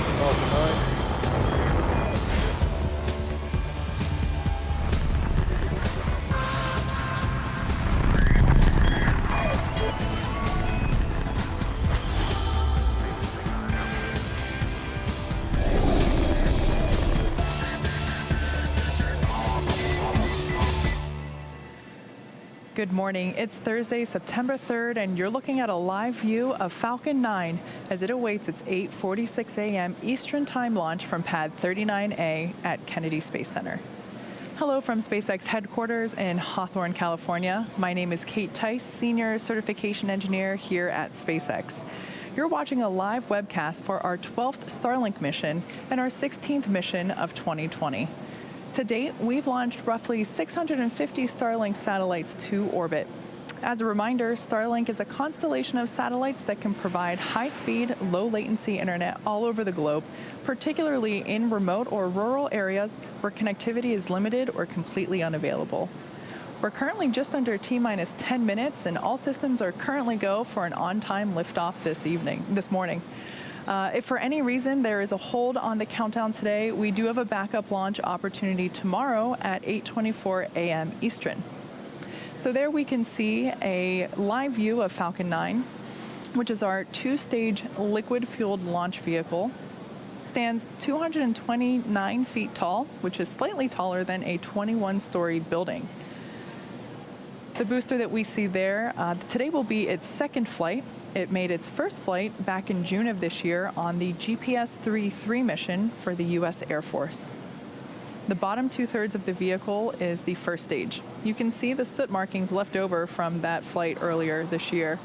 Falcon 9. Good morning. It's Thursday, September 3rd, and you're looking at a live view of Falcon 9 as it awaits its 8:46 a.m. Eastern Time launch from Pad 39A at Kennedy Space Center. Hello from SpaceX headquarters in Hawthorne, California. My name is Kate Tice, Senior Certification Engineer here at SpaceX. You're watching a live webcast for our 12th Starlink mission and our 16th mission of 2020. To date, we've launched roughly 650 Starlink satellites to orbit. As a reminder, Starlink is a constellation of satellites that can provide high-speed, low-latency internet all over the globe, particularly in remote or rural areas where connectivity is limited or completely unavailable. We're currently just under T-minus 10 minutes, and all systems are currently go for an on-time liftoff this morning. If for any reason there is a hold on the countdown today, we do have a backup launch opportunity tomorrow at 8:24 a.m. Eastern. So there we can see a live view of Falcon 9, which is our two-stage liquid-fueled launch vehicle. Stands 229 feet tall, which is slightly taller than a 21-story building. The booster that we see there, today will be its second flight. It made its first flight back in June of this year on the GPS-3 mission for the U.S. Air Force. The bottom two-thirds of the vehicle is the first stage. You can see the soot markings left over from that flight earlier this year.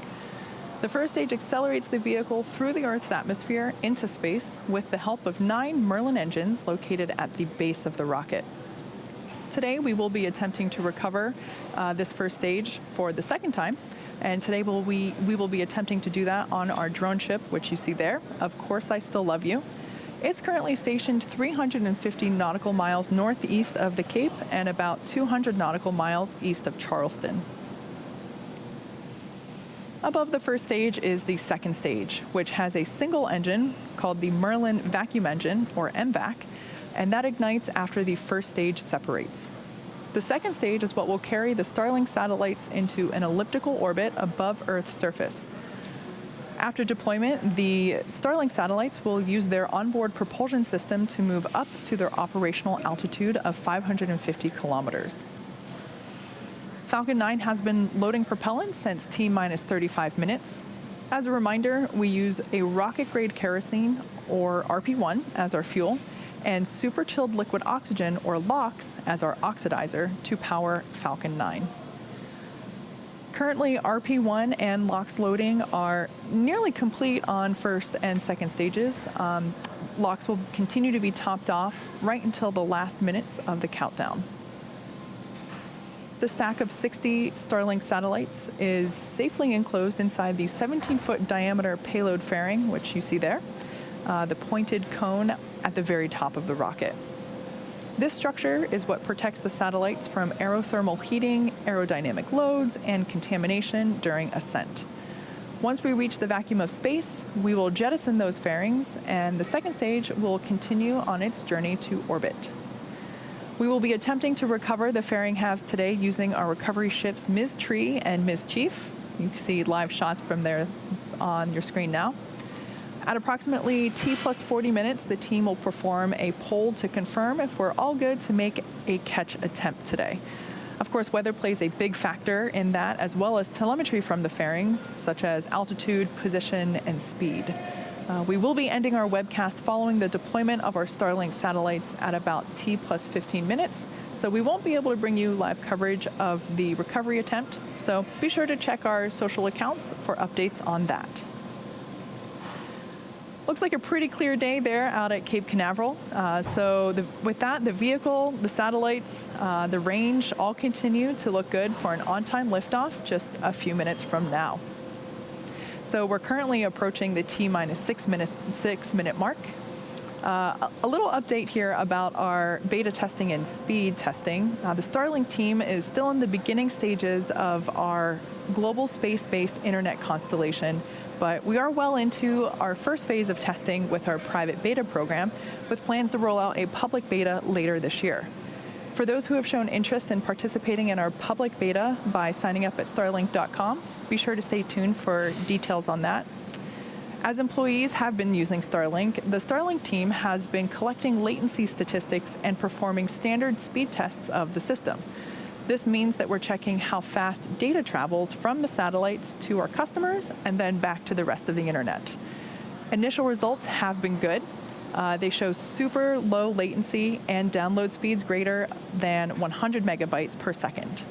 The first stage accelerates the vehicle through the Earth's atmosphere into space with the help of 9 Merlin engines located at the base of the rocket. Today, we will be attempting to recover this first stage for the second time. And today we will be attempting to do that on our drone ship, which you see there. Of course, I still love you. It's currently stationed 350 nautical miles northeast of the Cape and about 200 nautical miles east of Charleston. Above the first stage is the second stage, which has a single engine called the Merlin vacuum engine, or MVAC, and that ignites after the first stage separates. The second stage is what will carry the Starlink satellites into an elliptical orbit above Earth's surface. After deployment, the Starlink satellites will use their onboard propulsion system to move up to their operational altitude of 550 kilometers. Falcon 9 has been loading propellant since T-minus 35 minutes. As a reminder, we use a rocket-grade kerosene, or RP1, as our fuel, and super chilled liquid oxygen, or LOX, as our oxidizer to power Falcon 9. Currently, RP1 and LOX loading are nearly complete on first and second stages. LOX will continue to be topped off right until the last minutes of the countdown. The stack of 60 Starlink satellites is safely enclosed inside the 17-foot diameter payload fairing, which you see there. The pointed cone at the very top of the rocket. This structure is what protects the satellites from aerothermal heating, aerodynamic loads, and contamination during ascent. Once we reach the vacuum of space, we will jettison those fairings, and the second stage will continue on its journey to orbit. We will be attempting to recover the fairing halves today using our recovery ships Ms. Tree and Ms. Chief. You can see live shots from there on your screen now. At approximately T plus 40 minutes, the team will perform a poll to confirm if we're all good to make a catch attempt today. Of course, weather plays a big factor in that, as well as telemetry from the fairings, such as altitude, position, and speed. We will be ending our webcast following the deployment of our Starlink satellites at about T plus 15 minutes, so we won't be able to bring you live coverage of the recovery attempt, so be sure to check our social accounts for updates on that. Looks like a pretty clear day there out at Cape Canaveral. With that, the vehicle, the satellites, the range all continue to look good for an on-time liftoff just a few minutes from now. So we're currently approaching the T-minus 6 minute mark. A little update here about our beta testing and speed testing. The Starlink team is still in the beginning stages of our global space-based internet constellation, But we are well into our first phase of testing with our private beta program, with plans to roll out a public beta later this year. For those who have shown interest in participating in our public beta by signing up at starlink.com, be sure to stay tuned for details on that. As employees have been using Starlink, the Starlink team has been collecting latency statistics and performing standard speed tests of the system. This means that we're checking how fast data travels from the satellites to our customers and then back to the rest of the internet. Initial results have been good. They show super low latency and download speeds greater than 100 megabytes per second.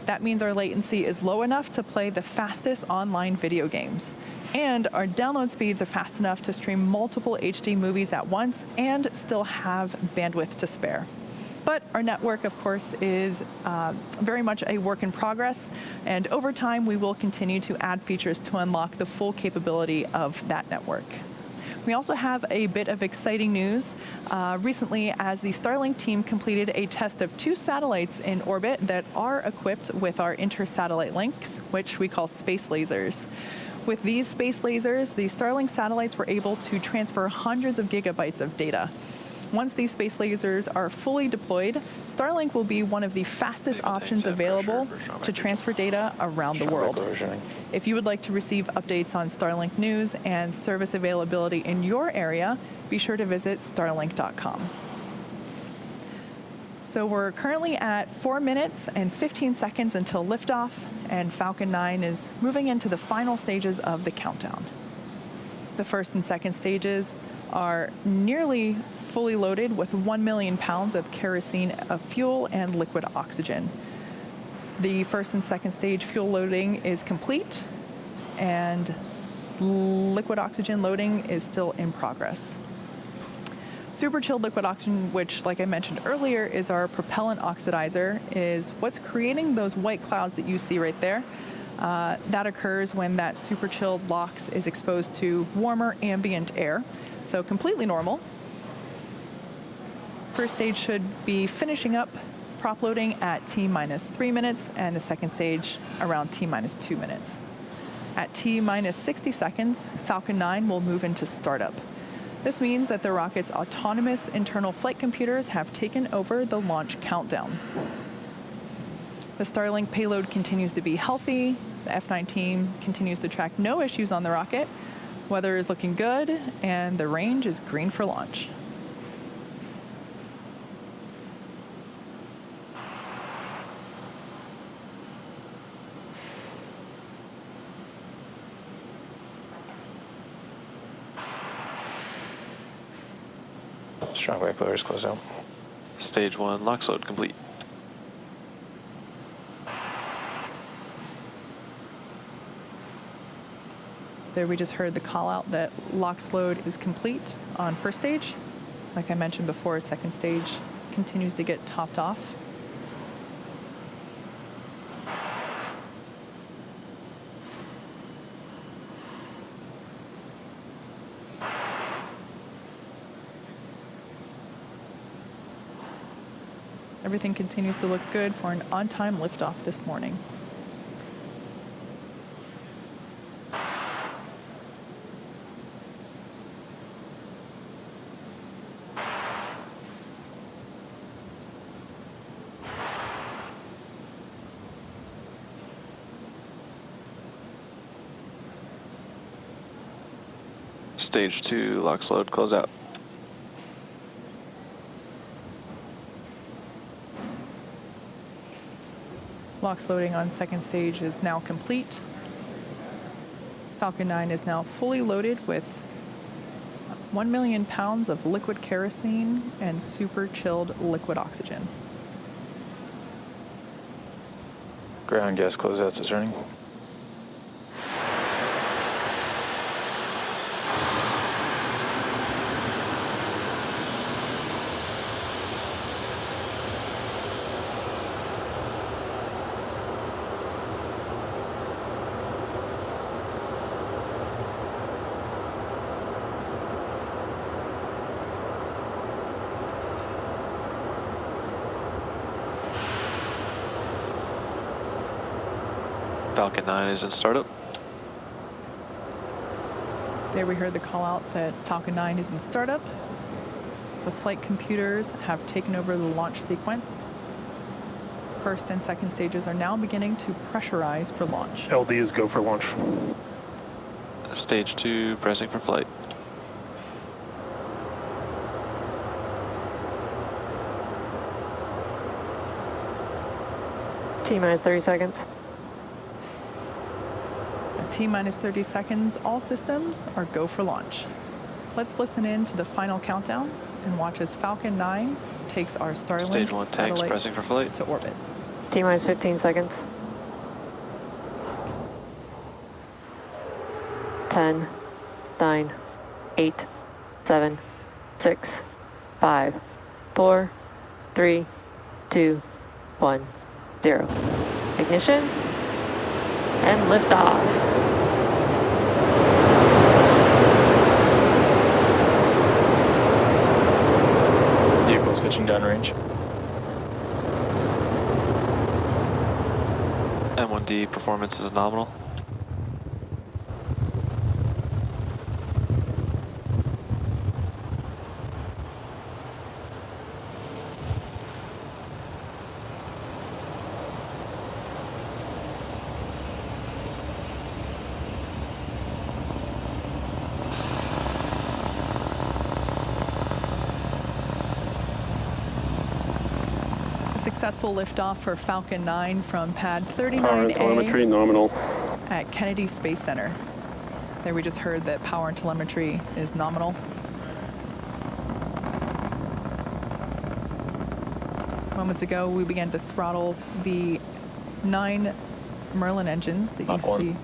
That means our latency is low enough to play the fastest online video games. And our download speeds are fast enough to stream multiple HD movies at once and still have bandwidth to spare. But our network, of course, is very much a work in progress, and over time we will continue to add features to unlock the full capability of that network. We also have a bit of exciting news. Recently, as the Starlink team completed a test of 2 satellites in orbit that are equipped with our inter-satellite links, which we call space lasers. With these space lasers, the Starlink satellites were able to transfer hundreds of gigabytes of data. Once these space lasers are fully deployed, Starlink will be one of the fastest options available to transfer data around the world. If you would like to receive updates on Starlink news and service availability in your area, be sure to visit starlink.com. So we're currently at 4 minutes and 15 seconds until liftoff, and Falcon 9 is moving into the final stages of the countdown. The first and second stages are nearly fully loaded with 1 million pounds of kerosene of fuel and liquid oxygen. The first and second stage fuel loading is complete, and liquid oxygen loading is still in progress. Super chilled liquid oxygen, which, like I mentioned earlier, is our propellant oxidizer, is what's creating those white clouds that you see right there. That occurs when that super chilled LOX is exposed to warmer ambient air. So completely normal. First stage should be finishing up prop loading at T-minus 3 minutes, and the second stage around T-minus 2 minutes. At T-minus 60 seconds, Falcon 9 will move into startup. This means that the rocket's autonomous internal flight computers have taken over the launch countdown. The Starlink payload continues to be healthy. The F9 team continues to track no issues on the rocket. Weather is looking good, and the range is green for launch. Strong wave pillars close out. Stage 1 LOX load complete. So there we just heard the call out that LOX load is complete on first stage. Like I mentioned before, second stage continues to get topped off. Everything continues to look good for an on-time liftoff this morning. Stage 2 LOX load close out. LOX loading on second stage is now complete. Falcon 9 is now fully loaded with 1 million pounds of liquid kerosene and super chilled liquid oxygen. Ground gas closeouts discerning. Falcon 9 is in startup. There we heard the call out that Falcon 9 is in startup. The flight computers have taken over the launch sequence. First and second stages are now beginning to pressurize for launch. LD is go for launch. Stage 2, pressing for flight. T-minus 30 seconds. At T-minus 30 seconds, all systems are go for launch. Let's listen in to the final countdown and watch as Falcon 9 takes our Stage 1 Starlink tanks pressing satellites for flight. to orbit. T-minus 15 seconds. 10, 9, 8, 7, 6, 5, 4, 3, 2, 1, 0. Ignition and liftoff. Vehicle's pitching downrange. M1D performance is nominal. Successful liftoff for Falcon 9 from pad Power and telemetry 39A nominal. at Kennedy Space Center. There we just heard that power and telemetry is nominal. Moments ago, we began to throttle the 9 Merlin engines that you Mach 1. see.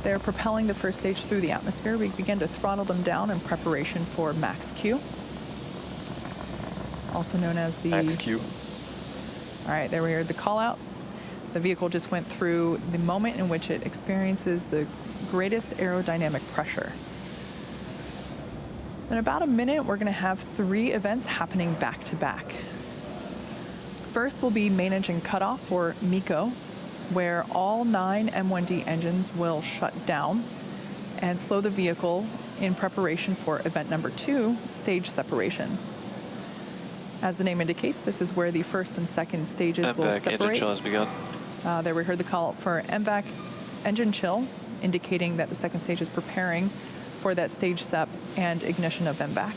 They're propelling the first stage through the atmosphere. We began to throttle them down in preparation for max Q, also known as the Max Q. All right, there we heard the call out. The vehicle just went through the moment in which it experiences the greatest aerodynamic pressure. In about a minute, we're going to have 3 events happening back to back. First will be main engine cutoff, or MECO, where all 9 M1D engines will shut down and slow the vehicle in preparation for event number 2, stage separation. As the name indicates, this is where the first and second stages will MVAC engine separate. chill has begun. There we heard the call for MVAC engine chill, indicating that the second stage is preparing for that stage sep and ignition of MVAC.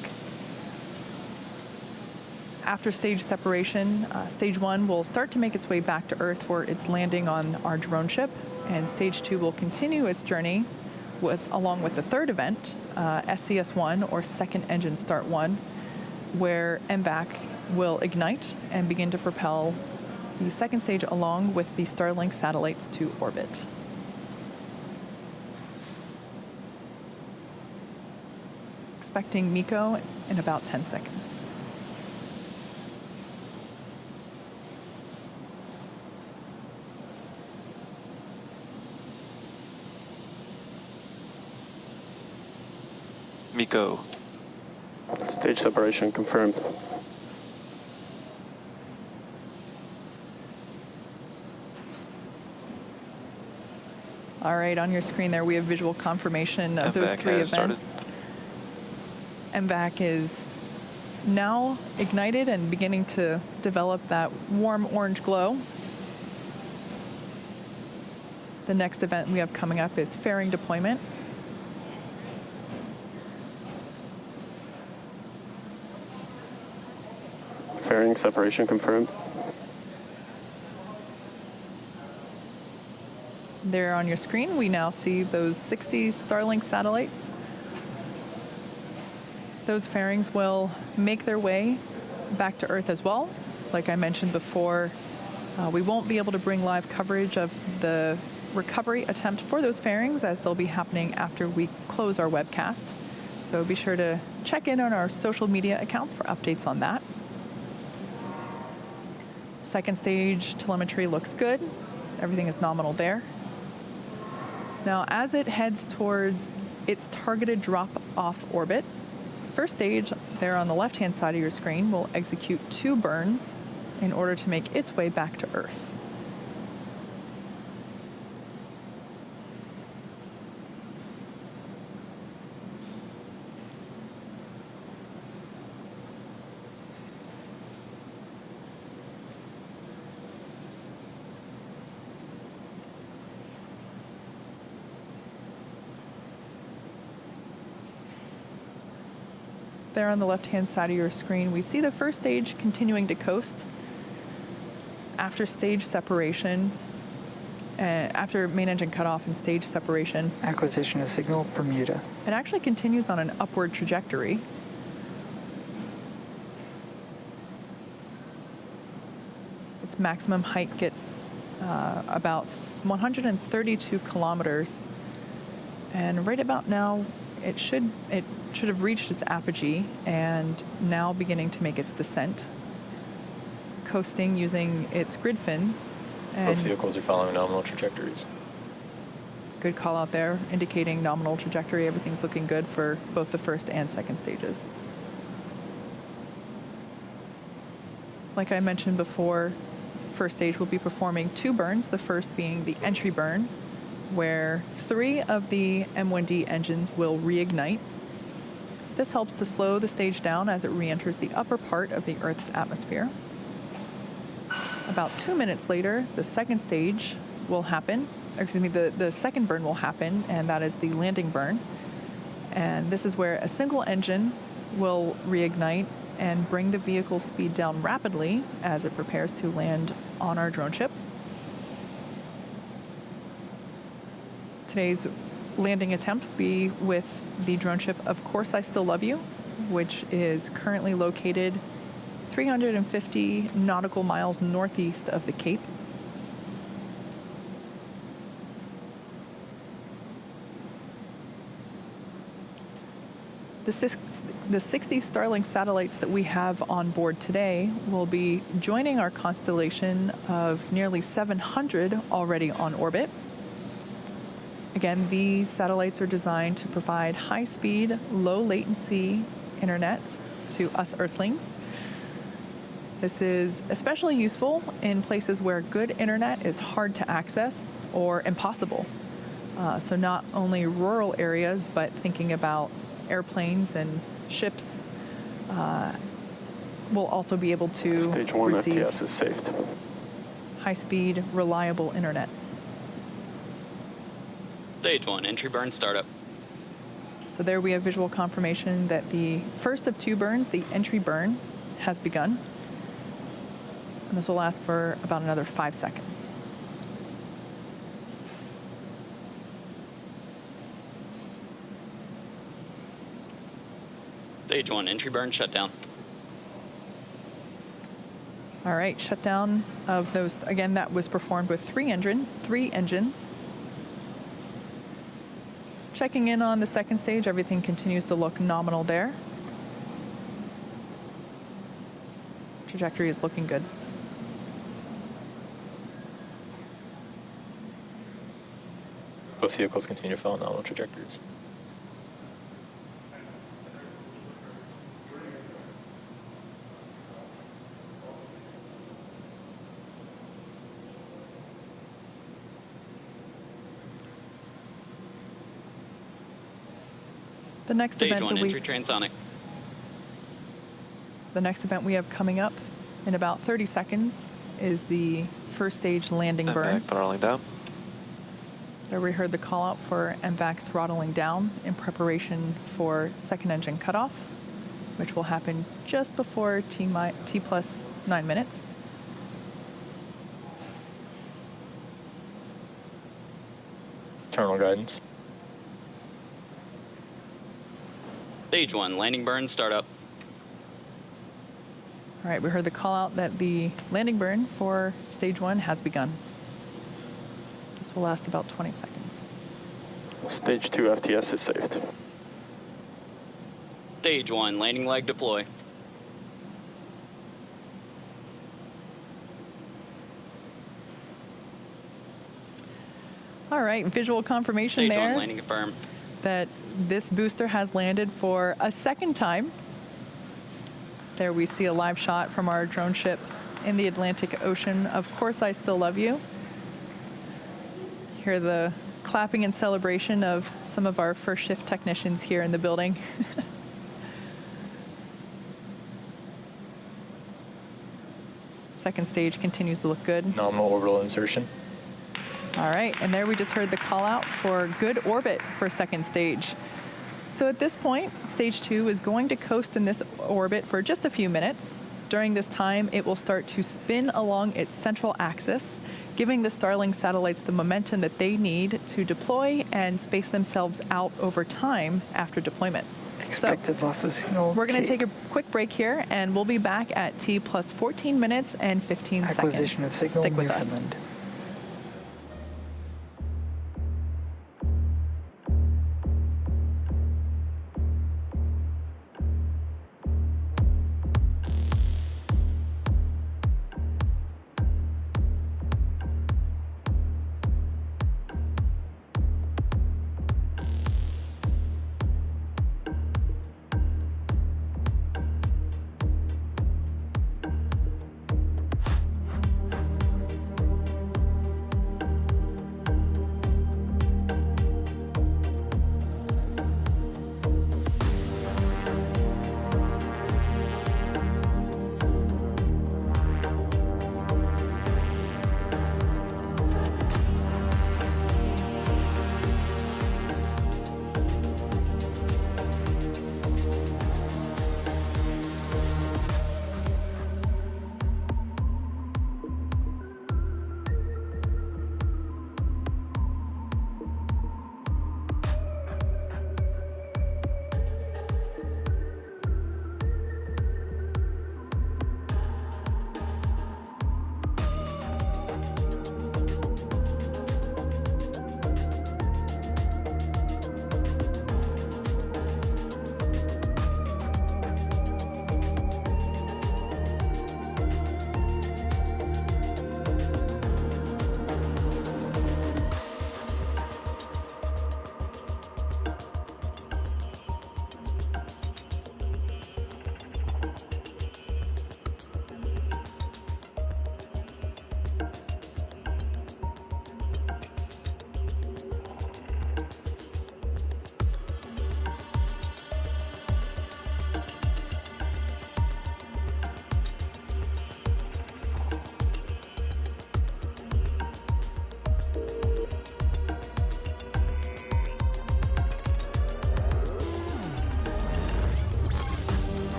After stage separation, stage 1 will start to make its way back to Earth for its landing on our drone ship, and stage 2 will continue its journey along with the third event, SCS-1, or second engine start 1, where MVAC will ignite and begin to propel the second stage along with the Starlink satellites to orbit. Expecting MECO in about 10 seconds. MECO. Stage separation confirmed. All right, on your screen there, we have visual confirmation of those MVAC 3 has started. events. MVAC is now ignited and beginning to develop that warm orange glow. The next event we have coming up is fairing deployment. Fairing separation confirmed. There on your screen, we now see those 60 Starlink satellites. Those fairings will make their way back to Earth as well. Like I mentioned before, we won't be able to bring live coverage of the recovery attempt for those fairings, as they'll be happening after we close our webcast. So be sure to check in on our social media accounts for updates on that. Second stage telemetry looks good. Everything is nominal there. Now, as it heads towards its targeted drop-off orbit, first stage, there on the left-hand side of your screen, will execute 2 burns in order to make its way back to Earth. there on the left-hand side of your screen, we see the first stage continuing to coast. After stage separation, after main engine cutoff and stage separation, Acquisition of signal, Bermuda. it actually continues on an upward trajectory. Its maximum height gets about 132 kilometers. And right about now, it should have reached its apogee and now beginning to make its descent, coasting using its grid fins. Both And vehicles are following nominal trajectories. good call out there, indicating nominal trajectory. Everything's looking good for both the first and second stages. Like I mentioned before, first stage will be performing 2 burns, the first being the entry burn, where 3 of the M1D engines will reignite. This helps to slow the stage down as it re-enters the upper part of the Earth's atmosphere. About 2 minutes later, the second stage will happen, or excuse me, the second burn will happen, and that is the landing burn. And this is where a single engine will reignite and bring the vehicle's speed down rapidly as it prepares to land on our drone ship. Today's landing attempt will be with the drone ship Of Course I Still Love You, which is currently located 350 nautical miles northeast of the Cape. The 60 Starlink satellites that we have on board today will be joining our constellation of nearly 700 already on orbit. Again, these satellites are designed to provide high-speed, low-latency internet to us Earthlings. This is especially useful in places where good internet is hard to access or impossible. So not only rural areas, but thinking about airplanes and ships will also be able to Stage 1 receive FTS is saved. high-speed, reliable internet. Stage 1, entry burn startup. So there we have visual confirmation that the first of 2 burns, the entry burn, has begun. And this will last for about another 5 seconds. Stage 1, entry burn shutdown. All right, shutdown of those, again, that was performed with 3 engines. Checking in on the second stage, everything continues to look nominal there. Trajectory is looking good. Both vehicles continue to follow nominal trajectories. The next Stage event 1, that we entry transonic. The next event we have coming up in about 30 seconds is the first stage landing burn. Back, throttling down. There we heard the call out for MVAC throttling down in preparation for second engine cutoff, which will happen just before T plus 9 minutes. Terminal guidance. Stage 1, landing burn startup. All right, we heard the call out that the landing burn for stage 1 has begun. This will last about 20 seconds. Stage 2 FTS is saved. Stage 1, landing leg deploy. All right, visual confirmation Stage there 1, landing confirmed. that this booster has landed for a second time. There we see a live shot from our drone ship in the Atlantic Ocean. Of Course I Still Love You. Hear the clapping and celebration of some of our first shift technicians here in the building. Second stage continues to look good. Nominal orbital insertion. All right, and there we just heard the call out for good orbit for second stage. So at this point, stage 2 is going to coast in this orbit for just a few minutes. During this time, it will start to spin along its central axis, giving the Starlink satellites the momentum that they need to deploy and space themselves out over time after deployment. Expected loss of signal. We're going to Cape. take a quick break here, and we'll be back at T plus 14 minutes and 15 Acquisition seconds. of signal, Stick with us. Newfoundland.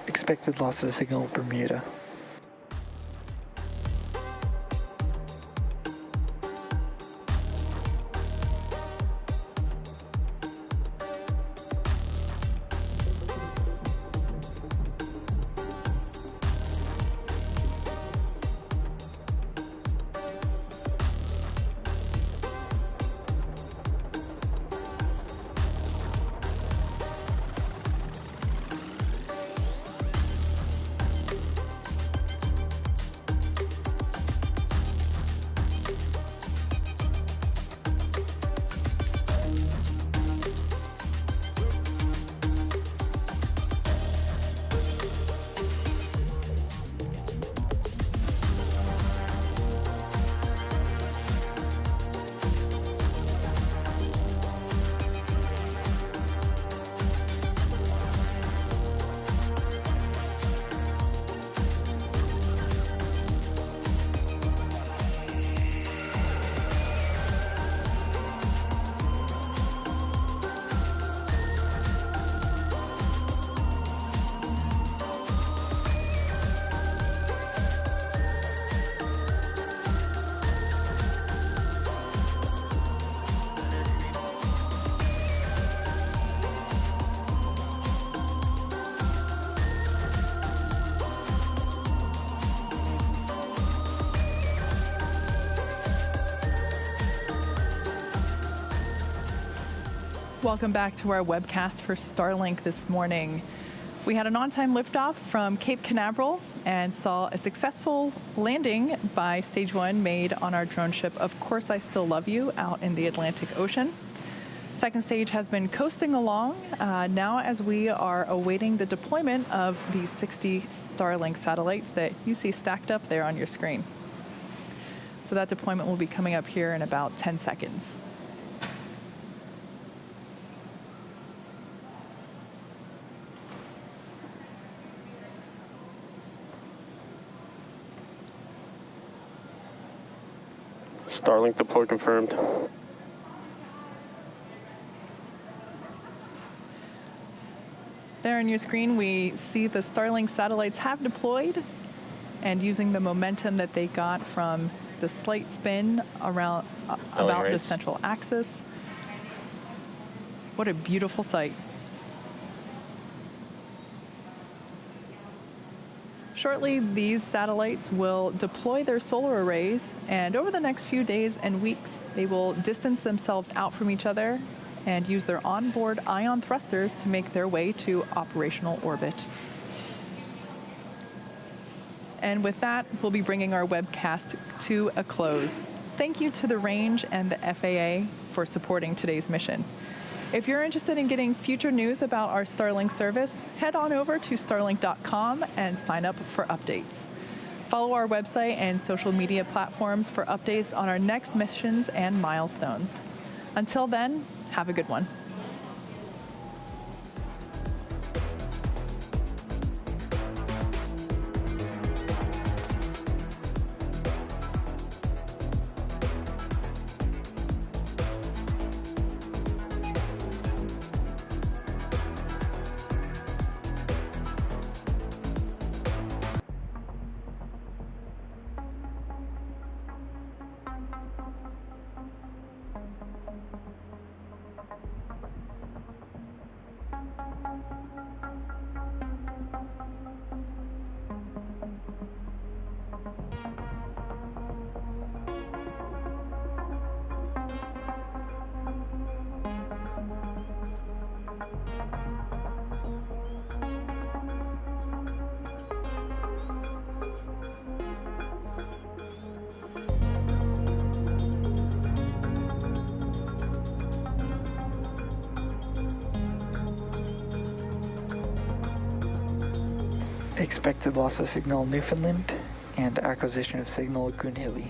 Expected loss of signal, Bermuda. Welcome back to our webcast for Starlink this morning. We had an on-time liftoff from Cape Canaveral and saw a successful landing by Stage 1 made on our drone ship, Of Course I Still Love You, out in the Atlantic Ocean. Second stage has been coasting along now as we are awaiting the deployment of the 60 Starlink satellites that you see stacked up there on your screen. So that deployment will be coming up here in about 10 seconds. Starlink deploy confirmed. There on your screen, we see the Starlink satellites have deployed, and using the momentum that they got from the slight spin around about the rates. central axis. What a beautiful sight. Shortly, these satellites will deploy their solar arrays, and over the next few days and weeks, they will distance themselves out from each other and use their onboard ion thrusters to make their way to operational orbit. And with that, we'll be bringing our webcast to a close. Thank you to the Range and the FAA for supporting today's mission. If you're interested in getting future news about our Starlink service, head on over to starlink.com and sign up for updates. Follow our website and social media platforms for updates on our next missions and milestones. Until then, have a good one. Expected loss of signal Newfoundland and acquisition of signal Goonhilly.